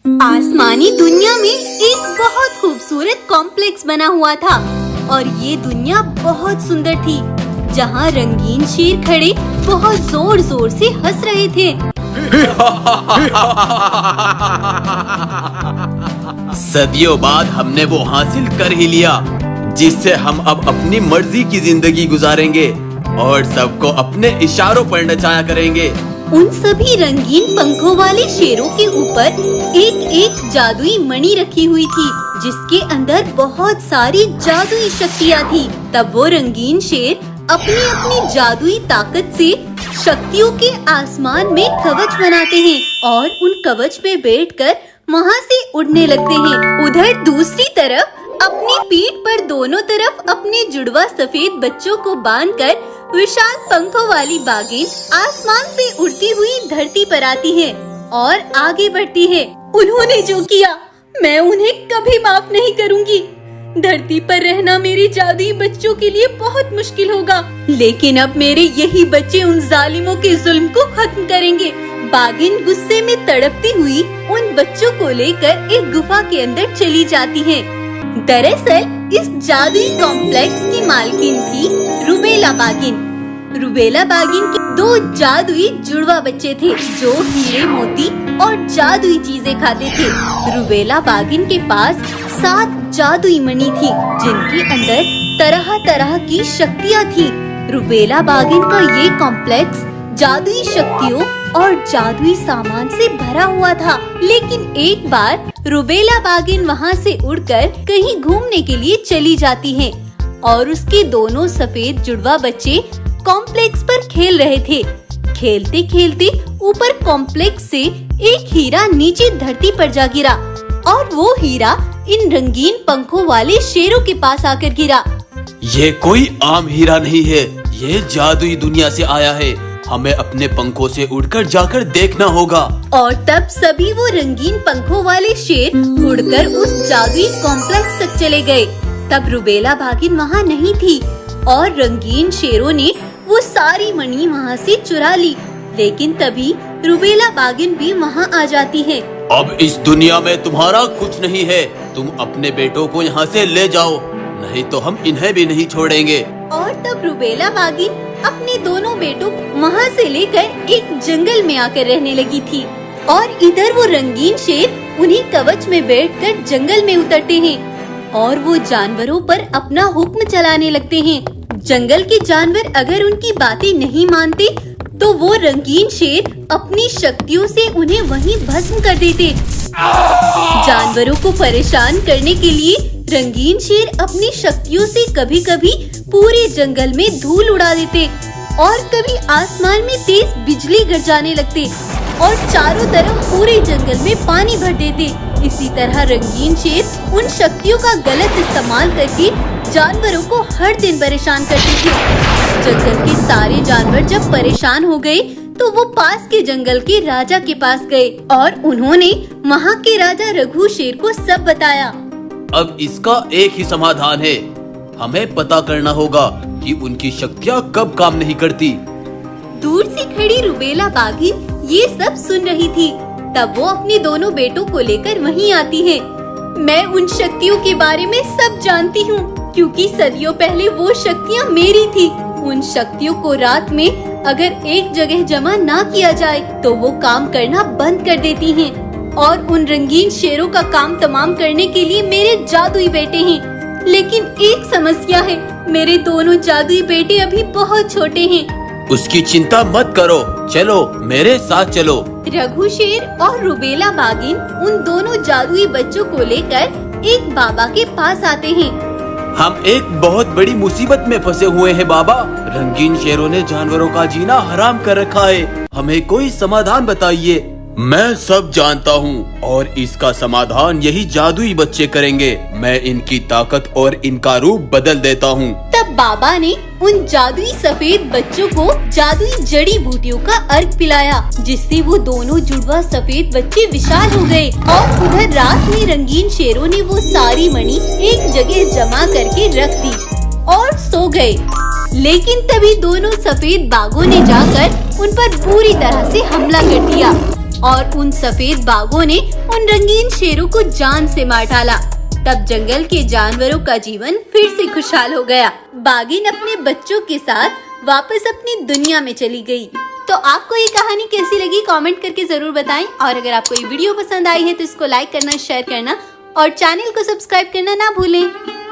आसमानी दुनिया में एक बहुत खूबसूरत कॉम्प्लेक्स बना हुआ था और ये दुनिया बहुत सुंदर थी, जहाँ रंगीन शेर खड़े बहुत जोर जोर से हंस रहे थे। सदियों बाद हमने वो हासिल कर ही लिया, जिससे हम अब अपनी मर्जी की जिंदगी गुजारेंगे और सबको अपने इशारों पर नचाया करेंगे। उन सभी रंगीन पंखों वाले शेरों के ऊपर एक एक जादुई मणि रखी हुई थी, जिसके अंदर बहुत सारी जादुई शक्तियाँ थी। तब वो रंगीन शेर अपनी अपनी जादुई ताकत से शक्तियों के आसमान में कवच बनाते हैं और उन कवच में बैठकर वहाँ से उड़ने लगते हैं। उधर दूसरी तरफ अपनी पीठ पर दोनों तरफ अपने जुड़वा सफेद बच्चों को बांधकर विशाल पंखों वाली बाघिन आसमान से उड़ती हुई धरती पर आती है और आगे बढ़ती है। उन्होंने जो किया मैं उन्हें कभी माफ नहीं करूंगी। धरती पर रहना मेरे जादुई बच्चों के लिए बहुत मुश्किल होगा, लेकिन अब मेरे यही बच्चे उन जालिमों के जुल्म को खत्म करेंगे। बाघिन गुस्से में तड़पती हुई उन बच्चों को लेकर एक गुफा के अंदर चली जाती है। दरअसल इस जादुई कॉम्प्लेक्स की मालकिन थी रुबेला बाघिन। रुबेला बाघिन के दो जादुई जुड़वा बच्चे थे जो हीरे मोती और जादुई चीजें खाते थे। रुबेला बाघिन के पास 7 जादुई मणि थी, जिनके अंदर तरह तरह की शक्तियाँ थी। रुबेला बाघिन का ये कॉम्प्लेक्स जादुई शक्तियों और जादुई सामान से भरा हुआ था। लेकिन एक बार रुबेला बाघिन वहाँ से उड़कर कहीं घूमने के लिए चली जाती है और उसके दोनों सफेद जुड़वा बच्चे कॉम्प्लेक्स पर खेल रहे थे। खेलते खेलते ऊपर कॉम्प्लेक्स से एक हीरा नीचे धरती पर जा गिरा और वो हीरा इन रंगीन पंखों वाले शेरों के पास आकर गिरा। ये कोई आम हीरा नहीं है, ये जादुई दुनिया से आया है। हमें अपने पंखों से उड़कर जाकर देखना होगा। और तब सभी वो रंगीन पंखों वाले शेर उड़कर उस जादुई कॉम्प्लेक्स तक चले गए। तब रुबेला बाघिन वहाँ नहीं थी और रंगीन शेरों ने वो सारी मणि वहाँ से चुरा ली। लेकिन तभी रुबेला बाघिन भी वहाँ आ जाती है। अब इस दुनिया में तुम्हारा कुछ नहीं है, तुम अपने बेटों को यहाँ से ले जाओ, नहीं तो हम इन्हें भी नहीं छोड़ेंगे। और तब रुबेला बाघिन अपने दोनों बेटों को वहाँ से लेकर एक जंगल में आकर रहने लगी थी और इधर वो रंगीन शेर उन्हीं कवच में बैठकर जंगल में उतरते हैं और वो जानवरों पर अपना हुक्म चलाने लगते हैं। जंगल के जानवर अगर उनकी बातें नहीं मानते तो वो रंगीन शेर अपनी शक्तियों से उन्हें वहीं भस्म कर देते। जानवरों को परेशान करने के लिए रंगीन शेर अपनी शक्तियों से कभी कभी पूरे जंगल में धूल उड़ा देते और कभी आसमान में तेज बिजली गरजाने लगते और चारों तरफ पूरे जंगल में पानी भर देते। इसी तरह रंगीन शेर उन शक्तियों का गलत इस्तेमाल करके जानवरों को हर दिन परेशान करते थे। जंगल के सारे जानवर जब परेशान हो गए तो वो पास के जंगल के राजा के पास गए और उन्होंने वहाँ के राजा रघु शेर को सब बताया। अब इसका एक ही समाधान है, हमें पता करना होगा कि उनकी शक्तियाँ कब काम नहीं करती। दूर से खड़ी रुबेला बाघिन ये सब सुन रही थी। तब वो अपने दोनों बेटों को लेकर वहीं आती है। मैं उन शक्तियों के बारे में सब जानती हूँ, क्योंकि सदियों पहले वो शक्तियाँ मेरी थी। उन शक्तियों को रात में अगर एक जगह जमा ना किया जाए तो वो काम करना बंद कर देती हैं। और उन रंगीन शेरों का काम तमाम करने के लिए मेरे जादुई बेटे हैं। लेकिन एक समस्या है, मेरे दोनों जादुई बेटे अभी बहुत छोटे हैं। उसकी चिंता मत करो, चलो मेरे साथ चलो। रघु शेर और रुबेला बाघिन उन दोनों जादुई बच्चों को लेकर एक बाबा के पास आते हैं। हम एक बहुत बड़ी मुसीबत में फंसे हुए हैं बाबा। रंगीन शेरों ने जानवरों का जीना हराम कर रखा है, हमें कोई समाधान बताइए। मैं सब जानता हूँ और इसका समाधान यही जादुई बच्चे करेंगे। मैं इनकी ताकत और इनका रूप बदल देता हूँ। तब बाबा ने उन जादुई सफेद बच्चों को जादुई जड़ी बूटियों का अर्घ पिलाया, जिससे वो दोनों जुड़वा सफेद बच्चे विशाल हो गए। और उधर रात में रंगीन शेरों ने वो सारी मणि एक जगह जमा करके रख दी और सो गए। लेकिन तभी दोनों सफेद बाघों ने जाकर उन पर बुरी तरह से हमला कर दिया और उन सफेद बाघों ने उन रंगीन शेरों को जान से मार डाला। तब जंगल के जानवरों का जीवन फिर से खुशहाल हो गया। बाघिन अपने बच्चों के साथ वापस अपनी दुनिया में चली गई। तो आपको ये कहानी कैसी लगी कमेंट करके जरूर बताएं। और अगर आपको ये वीडियो पसंद आई है तो इसको लाइक करना, शेयर करना और चैनल को सब्सक्राइब करना ना भूलें।